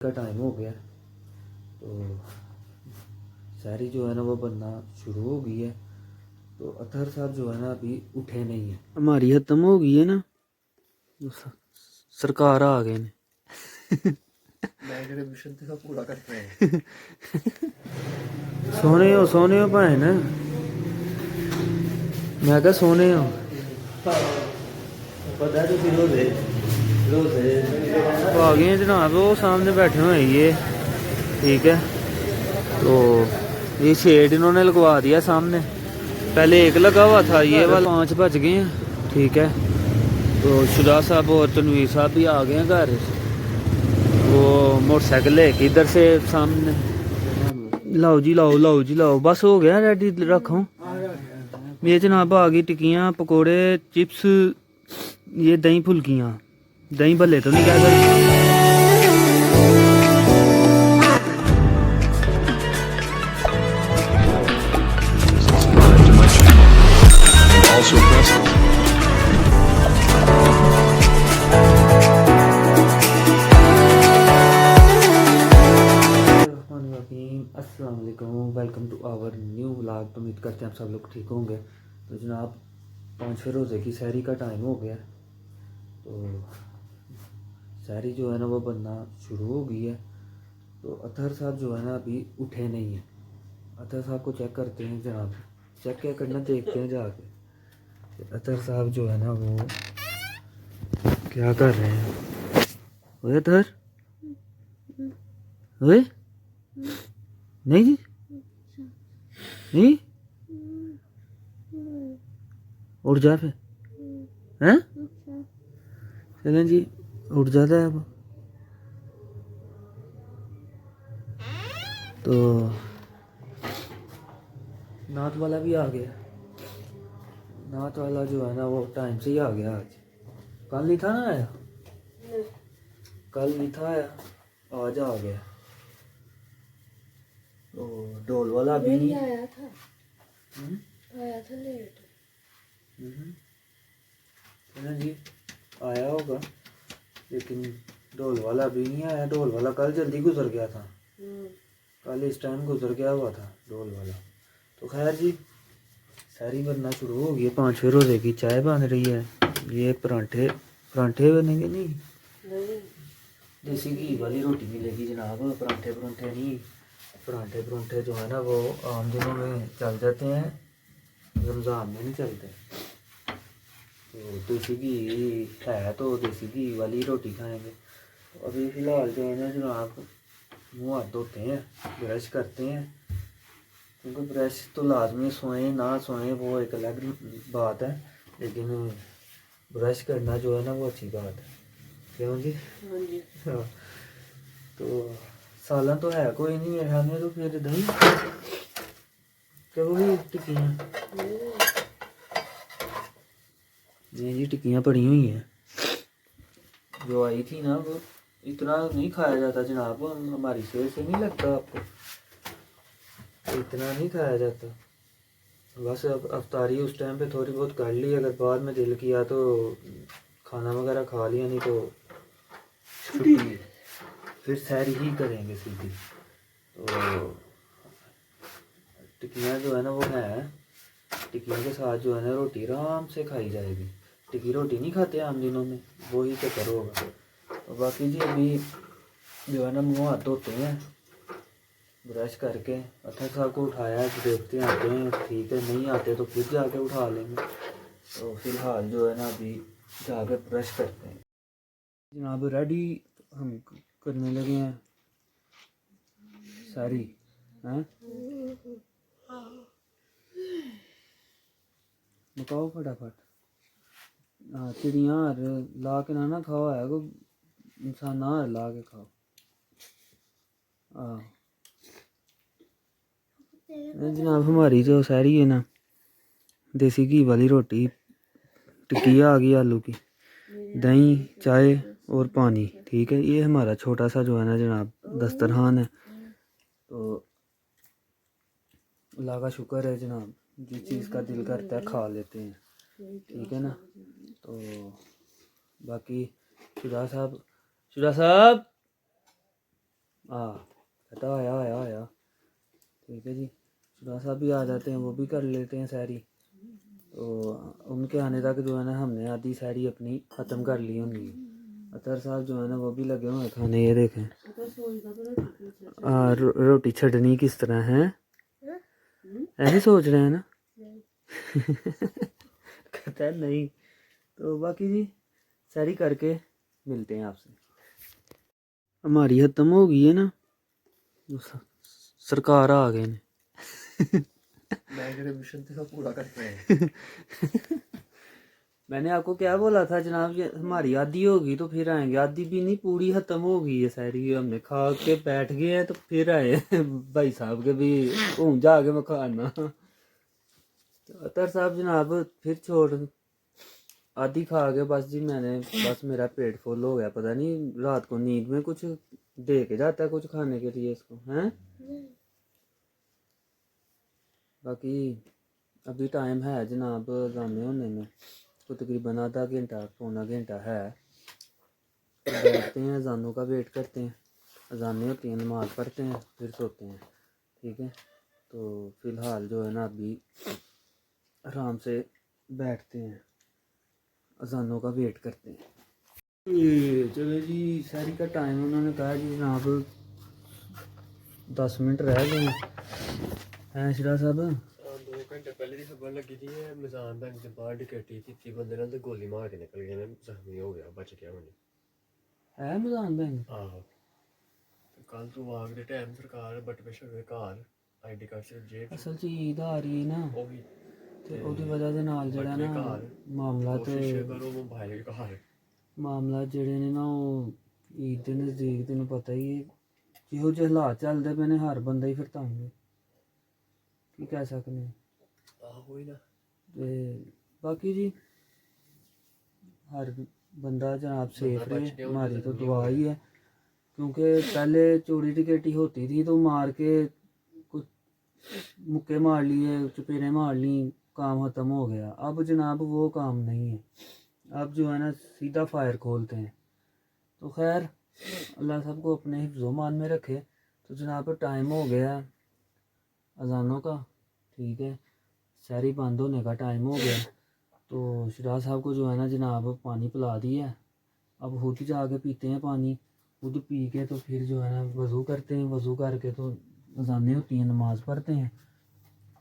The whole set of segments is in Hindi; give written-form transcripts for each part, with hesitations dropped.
का टाइम हो गया तो सारी जो है ना वो बनना शुरू हो गई है। तो अतहर साहब जो है ना अभी उठे नहीं है, हमारी खत्म हो गई है ना, सरकार आ गए ने पूरा करते सोने हो भाए ना, मैं क्या सोने हो पता है तो रोजे तो आ गए जनाब, वो सामने बैठे हुए ये, ठीक है। तो ये शेड इन्होंने लगवा दिया सामने, पहले एक लगा हुआ था, ये वाला 5 बज गए हैं, ठीक है। तो शुजा साहब और तनवीर साहब भी आ गए हैं घर, वो मोटरसाइकिल लेके इधर से सामने। लाओ जी लाओ, बस हो गया रेडी, रखो। ये जनाब आ गई टिक्कियाँ, पकोड़े, चिप्स, ये दही फुल्कियाँ, दही भल्ले तो नहीं कह सकते। Also press अस्सलाम वालेकुम, welcome to our new vlog. तो उम्मीद करते हैं आप सब लोग ठीक होंगे। तो जनाब 5वें रोज़े की सहरी का टाइम हो गया, तो सहरी जो है ना वो बनना शुरू हो गई है। तो अतहर साहब जो है ना अभी उठे नहीं हैं। अतहर साहब को चेक करते हैं जनाब, चेक क्या करना, देखते हैं जाके अतहर साहब जो है ना वो क्या कर रहे हैं। ओए अतहर, ओए नहीं जी, नहीं उठ जा फिर, हैं चलें जी, उठ जाता है अब। तो नात वाला भी आ गया, नात वाला जो है ना वो टाइम से ही आ गया आज, कल नहीं था ना आया, कल नहीं था आया, आज आ गया। तो ढोल वाला भी नहीं आया था, आया था लेट। चलें जी, आया होगा, लेकिन ढोल वाला भी नहीं आया। ढोल वाला कल जल्दी गुजर गया था, कल इस टाइम गुजर गया हुआ था ढोल वाला। तो खैर जी, सहरी बनना शुरू हो गई है। 5वें रोज़े की चाय बन रही है, ये परांठे बनेंगे, नहीं देसी घी वाली रोटी मिलेगी जनाब, परांठे नहीं। परांठे जो है ना वो आम दिनों में चल जाते हैं, रमज़ान में नहीं चलते। तो देसी घी है तो देसी घी वाली रोटी खाएंगे। तो अभी फ़िलहाल जो है ना जनाब मुँह हाथ धोते हैं, ब्रश करते हैं, क्योंकि ब्रश तो लाजमी, सोएं ना सोएं वो एक अलग बात है, लेकिन ब्रश करना जो है ना वो अच्छी बात है, क्यों जी? हाँ। तो सालन तो है कोई नहीं मेरे ख्याल में, तो फिर दही क्या वही टिक्कियाँ, नहीं जी टिक्कियाँ पड़ी हुई हैं, जो आई थी ना वो इतना नहीं खाया जाता जनाब, हमारी सेहत से नहीं लगता आपको, इतना नहीं खाया जाता। बस अब अफ्तारी उस टाइम पे थोड़ी बहुत कर ली, अगर बाद में दिल किया तो खाना वगैरह खा लिया, नहीं तो छुट्टी, फिर सैर ही करेंगे सीधी। तो टिक्कियाँ जो है ना वो है, टिक्कियों के साथ जो है ना रोटी आराम से खाई जाएगी। टिक्की रोटी नहीं खाते आम दिनों में, वो ही चक्कर होगा। तो बाकी जी अभी जो है ना मुँह हाथ धोते हैं ब्रश करके। अतहर साहब को उठाया है, तो देखते हैं आते हैं, ठीक है, नहीं आते तो फिर जाके उठा लेंगे। तो फिलहाल जो है ना अभी जाके ब्रश करते हैं जनाब, रेडी हम करने लगे हैं सारी, हैं बताओ फटाफट। हाँ चिड़िया ला के ना खाओ, है को इंसान ना ला के खाओ। हाँ जनाब हमारी जो सहरी है ना, देसी घी वाली रोटी, टिक्की आ गई आलू की, दही, चाय और पानी, ठीक है। ये हमारा छोटा सा जो है ना जनाब दस्तरखान है। तो अल्लाह का शुक्र है जनाब, जिस चीज़ का दिल करता है खा लेते हैं, ठीक है ना। तो बाकी शुजा साहब कहता आया। ठीक है जी, शुरा साहब भी आ जाते हैं, वो भी कर लेते हैं सैरी। तो उनके आने तक जो है ना हमने आधी सैरी अपनी ख़त्म कर ली होंगी। अतर साहब जो है ना वो भी लगे हुए हैं खाने। ये देखें रोटी छटनी किस तरह है, ऐसे सोच रहे हैं ना। कहता है नहीं। तो बाकी जी सैरी करके मिलते हैं आपसे। हमारी ख़त्म हो गई है ना, सरकार आ गए ने। पूरा करते मैंने आपको क्या बोला था जनाब, ये हमारी आधी होगी तो फिर आएंगे। आधी भी नहीं, पूरी ख़त्म हो गई है सारी। हमने खा के बैठ गए हैं तो फिर आए भाई साहब के भी घूम जाके मैं खाना। तो अतर साहब जनाब फिर छोड़ आधी खा के बस जी मैंने, बस मेरा पेट फुल हो गया। पता नहीं रात को नींद में कुछ दे के जाता है कुछ खाने के लिए इसको हैं। बाकी अभी टाइम है जनाब जाने होने में, तो तकरीबन आधा घंटा पौना घंटा है। तो बैठते हैं, अजानों का वेट करते हैं। अजानें होती हैं, नमाज़ पढ़ते हैं, फिर सोते हैं। ठीक है, तो फ़िलहाल जो है ना अभी आराम से बैठते हैं, अजानों का वेट करते हैं। चलो जी सैरी का टाइम उन्होंने कहा जी जनाब 10 मिनट रह गए हैं शिरा साहब। 2 घंटे पहले की खबर लगी थी मिजान बैंक के बाहर डकैती की बंदे ने तो गोली मार के निकल गए, जख्मी हो गया, बच गया मैंने। है मिजान बैंक? आहो, कल तू आग दे टाइम सरकार बटवे शटवे घर आईडी कार्ड सिर्फ जेब असल च ईद आ रही ना, ਉਹ ਵੀ ਤੇ ਉਹਦੀ ਵਜ੍ਹਾ ਦੇ ਨਾਲ ਜਿਹੜਾ ਨਾ ਮਾਮਲਾ ਕੋਸ਼ਿਸ਼ ਕਰੋ ਮੋਬਾਈਲ ਘਰ ਮਾਮਲਾ ਜਿਹੜੇ ਨੇ ਨਾ ਉਹ ਈਦ ਦੇ ਨਜ਼ਦੀਕ ਤੈਨੂੰ ਪਤਾ ਹੀ ਹੈ ਜਿਹੋ ਜਿਹੇ ਹਾਲਾਤ ਚੱਲਦੇ ਪਏ ਨੇ, ਹਰ ਬੰਦਾ ਹੀ ਫਿਰ ਤੰਗ ਹੈ, ਕੀ ਕਹਿ ਸਕਦੇ ਹਾਂ। ਆਹੋ ਹੀ ਨਾ। ਤੇ ਬਾਕੀ ਜੀ हर बंदा जनाब सेफ रहे, हमारी तो दुआ ही है। क्योंकि पहले चोरी टिकेटी होती थी तो मार के कुछ मुक्के मार लिए, चपेरें मार ली, काम ख़त्म हो गया। अब जनाब वो काम नहीं है, अब जो है ना सीधा फायर खोलते हैं। तो खैर अल्लाह सबको अपने हिफ्ज़-ओ-मान में रखे। तो जनाब टाइम हो गया अजानों का, ठीक है, सहरी बंद होने का टाइम हो गया। तो शिराज साहब को जो है ना जनाब पानी पिला दिया, अब खुद ही जाके पीते हैं पानी। खुद पी के तो फिर जो है ना वज़ू करते हैं, वज़ू करके तो अज़ानें होती हैं, नमाज़ पढ़ते हैं।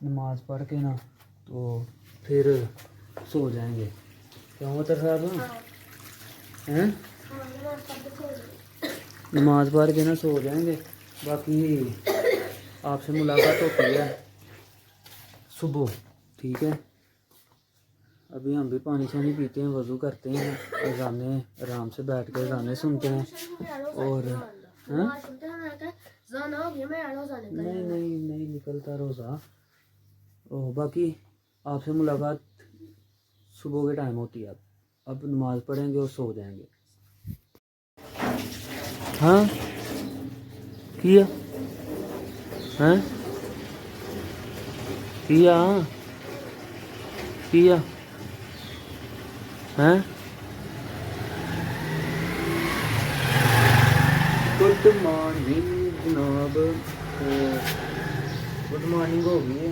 नमाज़ पढ़ के ना तो फिर सो जाएंगे। क्या हुआ तर साहब हैं? नमाज़ पढ़ के ना सो जाएंगे। बाकी आपसे मुलाकात होती है सुबह, ठीक है। अभी हम भी पानी शानी पीते हैं, वज़ू करते हैं, अज़ाने आराम से बैठ के अज़ाने सुनते हैं। और नहीं निकलता रोज़ा। और बाकी आपसे मुलाकात सुबह के टाइम होती है। अब नमाज़ पढ़ेंगे और सो जाएंगे। हाँ किया हैं, किया हैं। गुड मॉर्निंग जनाब, गुड मॉर्निंग हो गई है।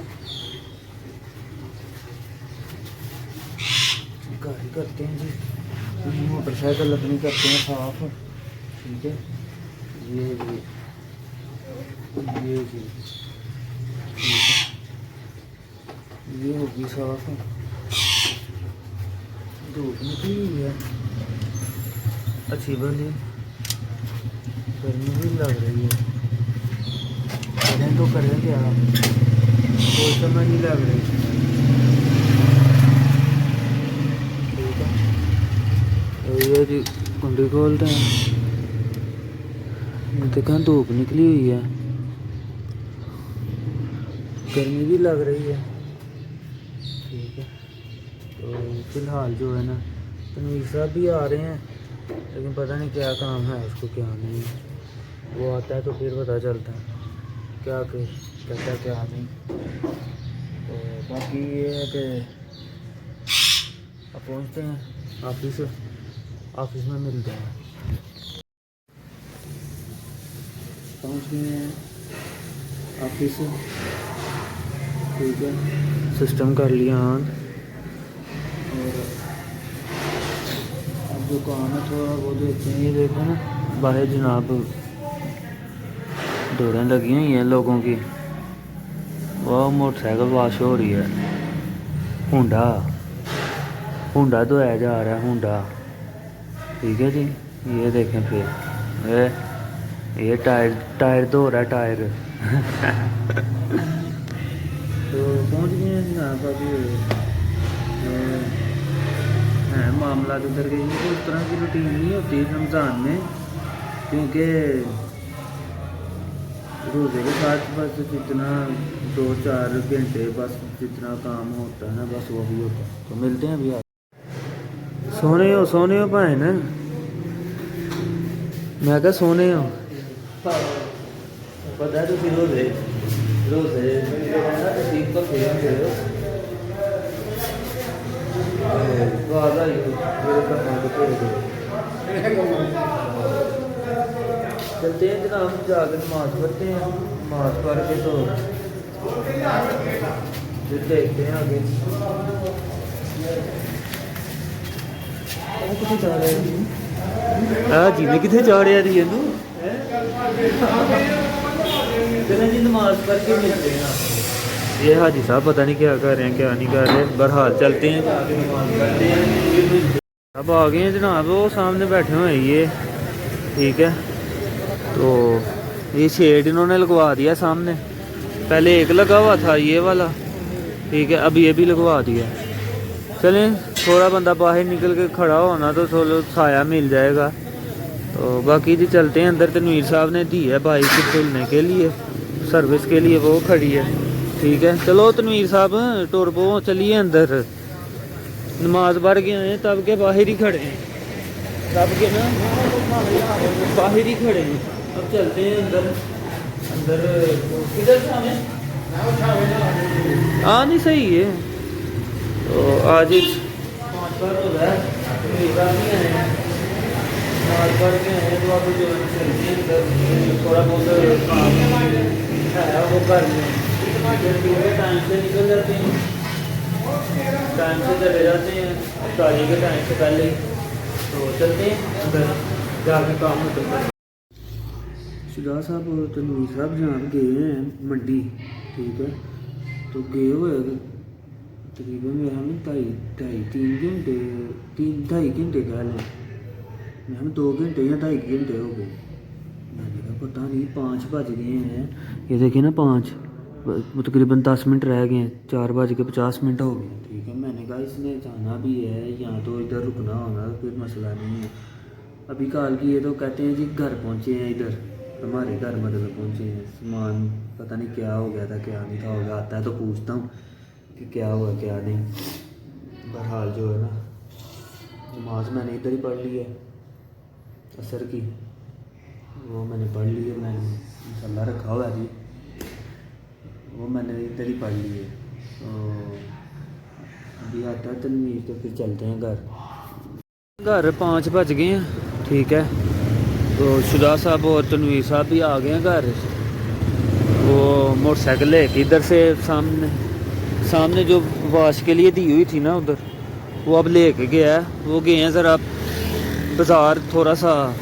गाड़ी करते हैं जी, मोटरसाइकिल अपनी करते हैं साफ, ठीक है। ये जी ठीक है, ये होगी साफ। धूप निकली हुई है अच्छी भली, गर्मी भी लग रही है। करें तो करें क्या, कोई समझ नहीं लग रही। ठीक है, ये जी कुंडी खोलते हैं। देखा धूप निकली हुई है, गर्मी भी लग रही है, ठीक है। तो फ़िलहाल जो है ना तनवीर साहब भी आ रहे हैं, लेकिन पता नहीं क्या काम है उसको क्या नहीं। वो आता है तो फिर पता चलता है क्या कहता है क्या नहीं। तो बाकी ये है कि अब पहुँचते हैं ऑफिस में मिलते हैं। पहुंच गए हैं ऑफिस। ठीक है, सिस्टम कर लिया ऑन। और अब जो काम है थोड़ा वो देखते हैं। ये देखो ना बाहर जनाब दौड़ें लगी हुई हैं लोगों की। वह मोटरसाइकिल वॉश हो रही है। होंडा होंडा धोया जा रहा है, होंडा। ठीक है जी, ये देखें फिर ये टायर धो रहा है, टायर। तो पहुंच गए हैं जनाब अभी। है मामला उधर के तो उस तरह की रूटीन नहीं होती रमज़ान में, क्योंकि रोज़े के साथ बस जितना 2-4 घंटे बस जितना काम होता है ना, बस वही होता है। तो मिलते हैं अभी आप। सोने हो भाई ना, मैं क्या सोने हो। पता है तुम रोज़े चलते हैं जनाब, जाकर नमाज पढ़ते हैं। नमाज पढ़ के तो फिर देखते हैं आगे। कितने जा रहे हैं जी, मैं कितने जा रहा थी तू। चलें जी, नमाज पढ़ के मिलते हैं। ये हाजी साहब पता नहीं क्या कर रहे हैं क्या नहीं कर रहे, बहरहाल चलते हैं जाके नमाज पढ़ते हैं। अब आ गए हैं जनाब, वो सामने बैठे हुए हैं ये। ठीक है, तो ये शेड इन्होंने लगवा दिया सामने। पहले एक लगा हुआ था ये वाला, ठीक है, अब ये भी लगवा दिया। चलें, थोड़ा बंदा बाहर निकल के खड़ा होना तो थोड़ा साया मिल जाएगा। तो बाकी जी चलते हैं अंदर। तनवीर साहब ने दी है बाइक धुलने के लिए, सर्विस के लिए वो खड़ी है। ठीक है, चलो तनवीर साहब टोरबो चलिए अंदर। नमाज पढ़ के आए तब के बाहर ही खड़े हैं, तब के ना बाहर ही खड़े हैं। अब चलते हैं अंदर। किधर था हमें? हाँ नहीं सही है। तो आज 5 बार हो रहा है, नमाज पढ़ के आए तो आप जो चलते हैं अंदर। थोड़ा बहुत काम है वो कर लें, टाइम से निकल जाते हैं, टाइम से चले जाते हैं तारीख के टाइम से पहले ही। तो चलते हैं अंदर जाके काम होता है। शुजा साहब और तनवीर साहब जहाँ गए हैं मंडी। ठीक है, तो गए हुए तकरीबन मेरा हमें 2.5 घंटे कह लें। मैं हमें 2 घंटे या 2.5 घंटे हो गए। मैंने कहा पता नहीं 5 बज गए हैं। ये देखिए ना 5, तकरीबन 10 मिनट रह गए हैं, 4:50 हो गए। ठीक है, मैंने कहा इसने जाना भी है, यहाँ तो इधर रुकना होगा, कोई मसला नहीं है। अभी कॉल किए तो कहते हैं जी घर पहुँचे हैं, इधर हमारे घर मतलब पहुँचे हैं। सामान पता नहीं क्या हो गया था, क्या नहीं था, हो गया आता है तो पूछता हूँ कि क्या हुआ क्या नहीं। बहरहाल जो है ना, नमाज मैंने इधर ही पढ़ ली है असर की, वो मैंने पढ़ ली है। मैंने मसला रखा हुआ जी, वो मैंने इधर ही पढ़ ली है। तो अभी आता है तनवीर तो फिर चलते हैं घर 5 बज गए हैं। ठीक है, तो शुजा साहब और तनवीर साहब भी आ गए हैं घर। वो मोटरसाइकिल लेके इधर से सामने जो वाश के लिए दी हुई थी ना उधर, वो अब लेके गया है। वो गए हैं ज़रा बाज़ार, थोड़ा सा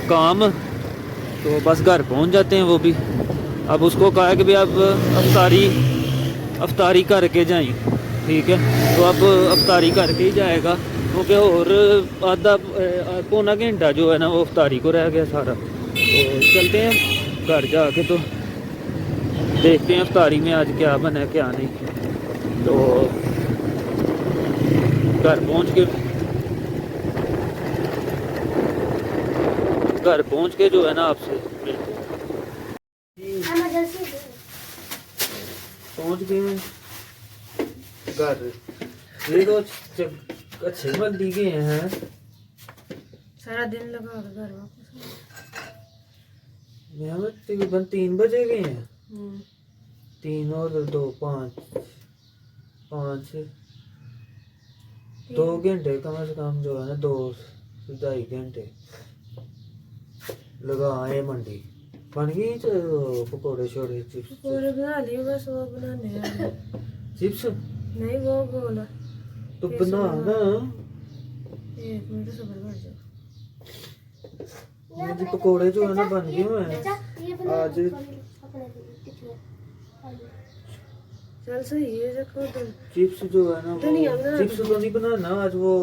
काम, तो बस घर पहुंच जाते हैं वो भी। अब उसको कहा कि भाई अब अफ्तारी करके जाएं। ठीक है, तो अब अफ्तारी करके ही जाएगा, क्योंकि और आधा पौना घंटा जो है ना वो अफ्तारी को रह गया सारा। तो चलते हैं घर जाके, तो देखते हैं अफ्तारी में आज क्या बना क्या नहीं। तो घर पहुंच के जो है ना आपसे मिलते हैं। पहुंच गए घर। ये तो अच्छे बंदी गए हैं, सारा दिन लगा घर वापस। यहाँ तकरीबन 3 बजे गए हैं। 3 और 2 5 2 घंटे कम से कम जो है ना, 2 से 2.5 घंटे लगा आए मंडी। बन गई पकौड़े छोड़े चिप्स पूरे बना लिए बस वो बनाने हैं चिप्स नहीं वो गोल तो बना ना एक मिनट सब्र कर जाओ मेरे पकौड़े जो है ना बन गए हुए हैं आज चल सही है रखो तो चिप्स जो है ना धनिया वो बना चिप्स तो नहीं बनाना आज वो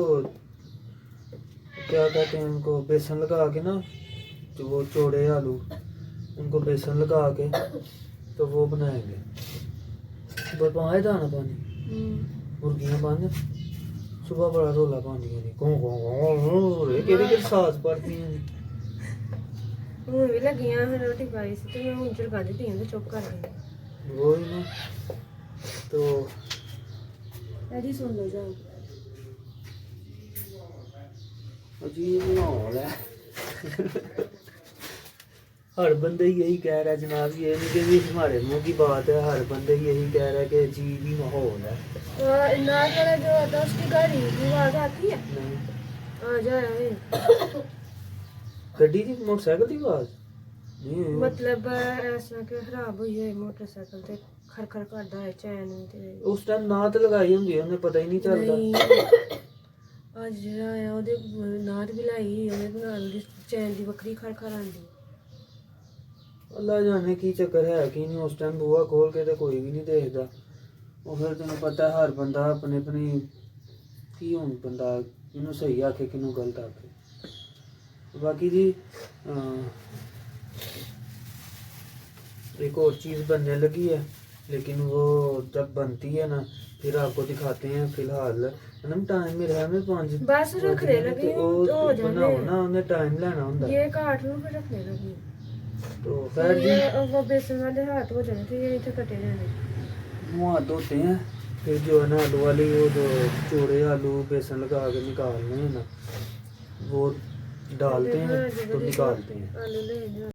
क्या कहते हैं उनको बेसन लगा के ना जो वो चौड़े आलू उनको बेसन लगा के तो वो बनाएंगे सुबह पाए दाना पानी मुर्गियां बंद सुबह बड़ा रोला पानी नहीं कौन केड़ी सास पड़ती हैं हूँ भी लगी हैं रोटी पाई सी तो मैं हूँ चलका दी थी तो चुप कर गई वो ही ना तो ऐसी सुन लो जाओ अजीब माहौल है हर बंदे यही कह रहा है जनाब ये नहीं कि भी हमारे मुंह की बात है हर बंदे यही कह रहा है कि अजीब ही माहौल है नाक वाला जो होता है उसकी गाड़ी की आवाज आती है नहीं आ जाए गड्डी की मोटरसाइकिल की आवाज नहीं मतलब ऐसा कि खराब हुई है मोटरसाइकिल ते खर खर करदा है चैन ते उस टाइम नात लगाई होंगी उन्हें पता ही नहीं चलता नहीं ਅੱਜ ਜਿਹੜਾ ਆ ਉਹਦੇ ਨਾਦ ਵੀ ਲਾਈ ਉਹਦੇ ਨਾਲ ਦੀ ਚੈਨ ਦੀ ਵੱਖਰੀ ਖਰ ਖਰ ਆਂਦੀ अल्लाह जाने की चक्कर है कि नहीं उस टाइम बुआ खोल के तो कोई भी नहीं देखता और फिर तेन पता है हर बंदा अपने अपनी की हूँ बंदा किनू सही आखे किनू गलत आखे बाकी जी एक और चीज़ बनने लगी है लेकिन वो जब बनती है ना फिर आपको दिखाते हैं फिलहाल मैडम टाइम मेरा है मैं 5 बस रख दे लगी हो जाने बनाओ ना उन्हें टाइम लेना होता ये काट लो फिर रखने लगी तो खैर जी ये वो बेसन वाले हाथ हो जाने थे ये इधर कटे जाने मुँह हाथ धोते हैं फिर जो है ना आलू वाली वो जो चूड़े आलू बेसन लगा के निकालने हैं ना वो डालते हैं तो निकालते हैं आलू ले जा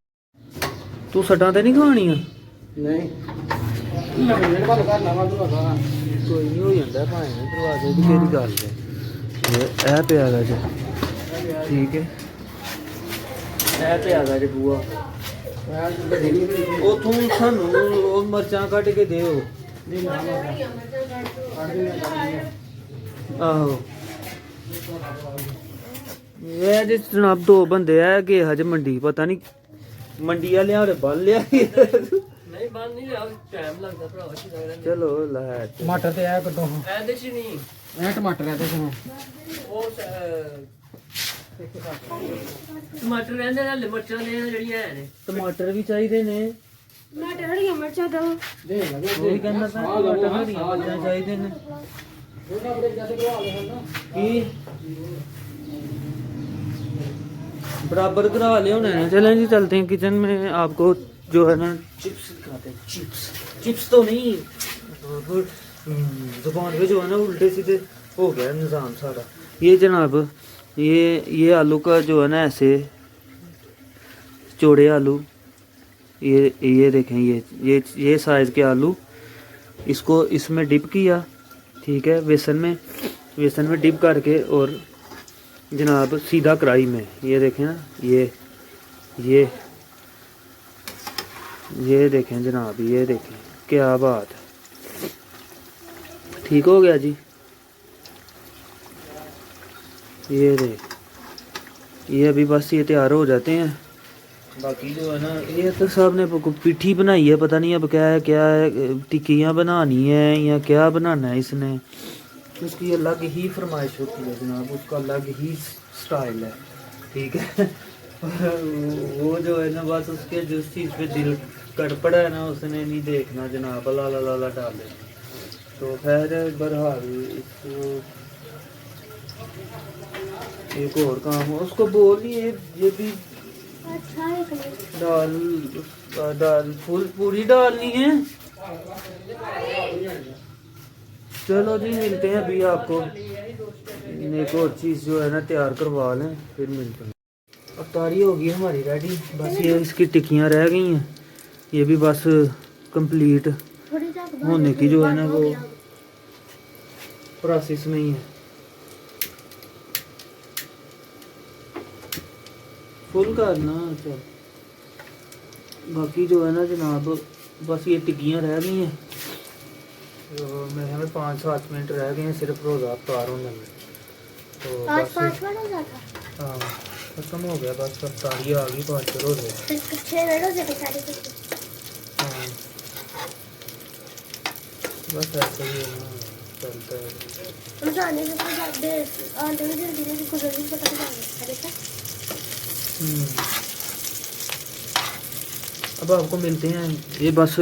तू सटा तो नहीं खानी नहीं कोई नहीं हो जाता भाई दरवाजे की केड़ी गल है ए पे आ गया जी ठीक है ए पे आ गया जी बुआ उथों सानू मरचां कट के दे आहो ये जी जनाब 2 बंदे है कि हज मंडी पता नहीं मंडी वाले हारे बल लिया नहीं बंद नहीं लिया टाइम लगता भरावा की लगदा चलो लै टमाटर ते ऐ कट्टो ਇਹਦੇ ਚ ਨਹੀਂ ऐ टमाटर ऐ ते ਉਹ ਟਮਾਟਰ ਰਹਿੰਦੇ ਨਾਲ ਮਿਰਚਾਂ ਨੇ ਜਿਹੜੀਆਂ ਹੈ ਨੇ टमाटर भी चाहिए ने टमाटर हरिया मिर्चा दो दे लगे वही कहना था टमाटर हरियां मिर्चां चाहिए ने दोना बड़े जैसे को आले हैं ना की बराबर करा ले होने हैं चलें जी चलते हैं किचन में आपको जो है ना चिप्स दिखाते हैं चिप्स तो नहीं जुबान पे जो है ना उल्टे सीधे हो गया निज़ाम सारा ये जनाब ये आलू का जो है ना ऐसे चौड़े आलू ये देखें ये साइज़ के आलू इसको इसमें डिप किया ठीक है बेसन में डिप करके और जनाब सीधा कढ़ाई में ये देखें ना ये देखें जनाब ये देखें क्या बात है ठीक हो गया जी ये देख ये अभी बस ये तैयार हो जाते हैं बाकी जो है ना ये तो साहब ने पिट्ठी बनाई है पता नहीं अब क्या है टिक्कियाँ बनानी है या क्या बनाना है इसने उसकी अलग ही फरमाइश होती है जनाब उसका अलग ही स्टाइल है ठीक है वो जो है ना बस उसके जिस चीज़ पे दिल कर पड़ा है ना उसने नहीं देखना जनाब लाला लाला डाले तो खैर बहरहाल एक और काम हो उसको बोलिए ये भी दाल फुल पूरी डालनी है चलो जी मिलते हैं अभी आपको एक और चीज़ जो है ना तैयार करवा लें फिर मिलते हैं अफ्तारी होगी हमारी रेडी बस ये इसकी टिक्कियाँ रह गई हैं ये भी बस कंप्लीट होने की जो है ना वो प्रोसेस में ही है फुल करना चल बाकी जो है ना जनाब, बस ये टिक्कियाँ रह गई हैं, तो मेरे हमें 5-7 मिनट रह गए हैं सिर्फ रोज़ा अफ्तार होने में। तो बस हाँ खत्म हो गया, बस अफ्तारी आ गई 5 रोज़े। हाँ बस ऐसे ही है ना, चलता है। अब आपको मिलते हैं ये, बस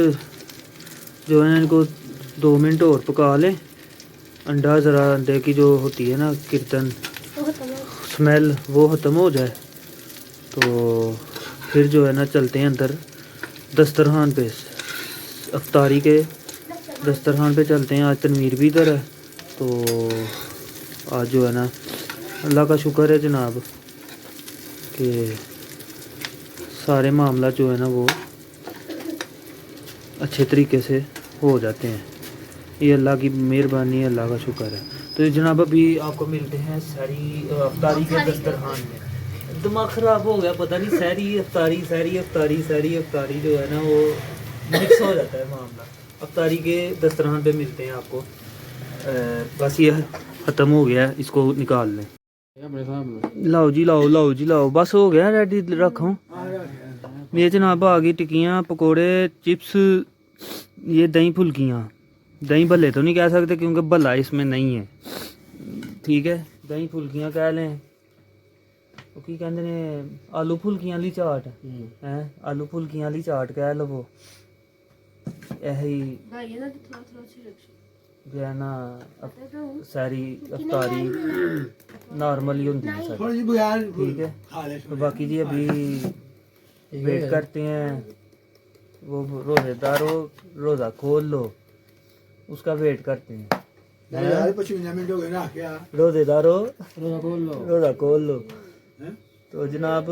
जो है इनको 2 मिनट और पका लें। अंडा ज़रा, अंडे की जो होती है ना कीर्तन स्मेल, वो ख़त्म हो जाए तो फिर जो है ना चलते हैं अंदर दस्तरखान पे, अफ्तारी के दस्तरखान पे चलते हैं। आज तनवीर भी इधर है, तो आज जो है ना अल्लाह का शुक्र है जनाब कि सारे मामला जो है ना वो अच्छे तरीके से हो जाते हैं। ये अल्लाह की मेहरबानी है, अल्लाह का शुक्र है। तो जनाब अभी आपको मिलते हैं सारी अफ्तारी के दस्तरखान में। दिमाग ख़राब हो गया, पता नहीं सहरी अफ्तारी, सहरी अफ्तारी, सहरी अफ्तारी जो है ना वो मिक्स हो जाता है मामला। अफ्तारी के दस्तरखान पे मिलते हैं आपको। बस ये ख़त्म हो गया है, इसको निकाल लें। अपने साहब लाओ जी लाओ, लाओ जी लाओ, बस हो गया रेडी रखो। ये जनाब आ गई टिक्कियाँ, पकोड़े, चिप्स, ये दही फुल्कियाँ। दही भल्ले तो नहीं कह सकते क्योंकि भल्ला इसमें नहीं है, ठीक है। दही फुल्कियाँ कह लें, वो की कहते ने आलू फुल्कियाँ वाली चाट है, आलू फुल्कियाँ वाली चाट कह लो। यही जो है ना सारी अफ्तारी नॉर्मल ही होती है सारी, ठीक है। तो बाकी जी अभी वेट करते हैं, वो रोज़ेदारों रोज़ा खोल लो, उसका वेट करते हैं। रोज़ेदारों रोज़ा खोल लो। तो जनाब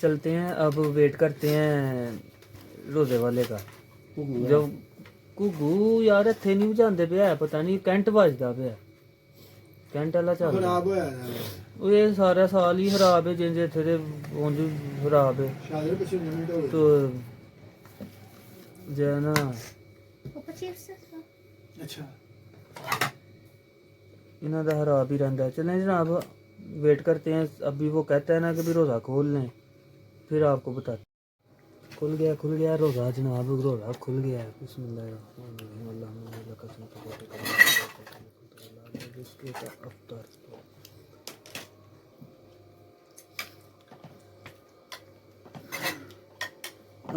चलते हैं, अब वेट करते हैं रोज़े वाले का। जब घुगू यार इत्थे नहीं बजाते पे है, पता नहीं कैंट बजदा पे, कैंट वाला चल वो ये सारा साल ही खराब है, जिंजे इत्थे दे उंज खराब है। तो जो है ना इन्हों का खराब ही रहता है। चलें जनाब वेट करते हैं, अभी वो कहता है ना कि भी रोज़ा खोल लें, फिर आपको बताते। खुल गया रोज़ा जनाब, रोज़ा खुल गया है।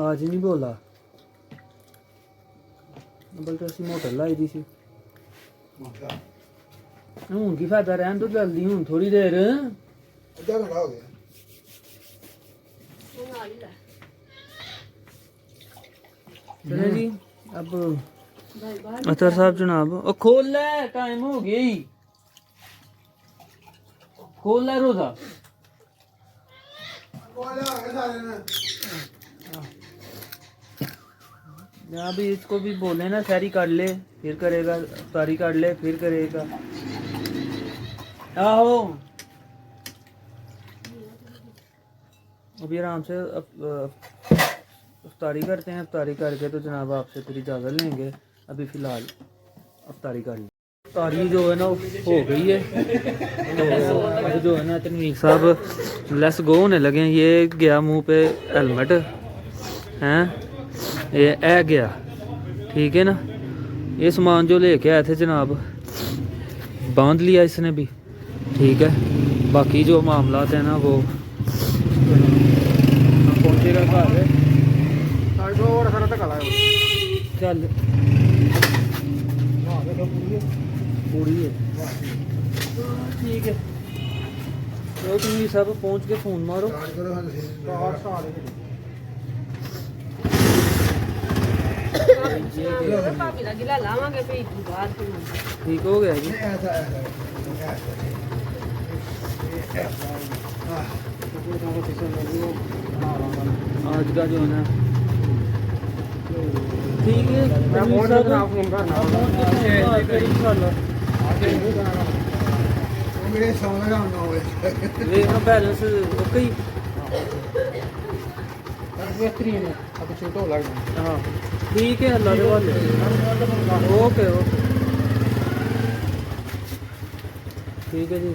आज नहीं बोला बल्कि असं मोटर लाई दी सी। हूँ की फायदा रहन तो जल्दी, हूँ थोड़ी देर चले जी। अब अतर साहब जनाब ओ खोल ले, टाइम हो गया ही, खोल ले रोज़ा। अभी इसको भी बोले ना सहरी कर ले फिर करेगा, अफ्तारी कर ले फिर करेगा। आहो अभी आराम से अफ्तारी करते हैं, अफ्तारी करके तो जनाब आपसे फिर इजाज़त लेंगे। अभी फ़िलहाल अफ्तारी कर ली, अफ्तारी जो है ना हो गई है। तो अब जो है ना तनवीर साहब लेस गो होने लगे हैं। ये गया मुंह पे हेलमेट हैं, ये है गया, ठीक है ना। ये सामान जो लेके आए थे जनाब बांध लिया इसने भी, ठीक है। बाकी जो मामला है ना वो पहुँचेगा घर। चल पूरी है, ठीक है। तो तुम सब पहुँच के फ़ोन मारो। ठीक हो गया जी। आज का जो है ना ठीक है, बैलेंस ओके। बेहतरीन है अब छोटा लग रहा हाँ ठीक है, अल्लाह के वाले। ओके ओके ठीक है जी।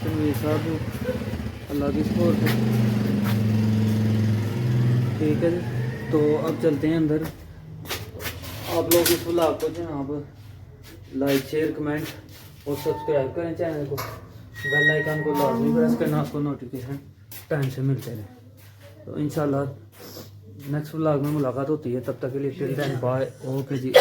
तनवीर साहब अल्लाह की सपोर्ट है। ठीक है जी, तो अब चलते हैं अंदर। आप लोग इस व्लॉग को जनाब लाइक शेयर कमेंट और सब्सक्राइब करें चैनल को, बेल आइकन को लाजमी प्रेस करना, आपको नोटिफिकेशन टाइम से मिलते रहे। तो इंशाल्लाह नेक्स्ट व्लॉग में मुलाकात होती है, तब तक के लिए टिल देन बाय। ओके जी।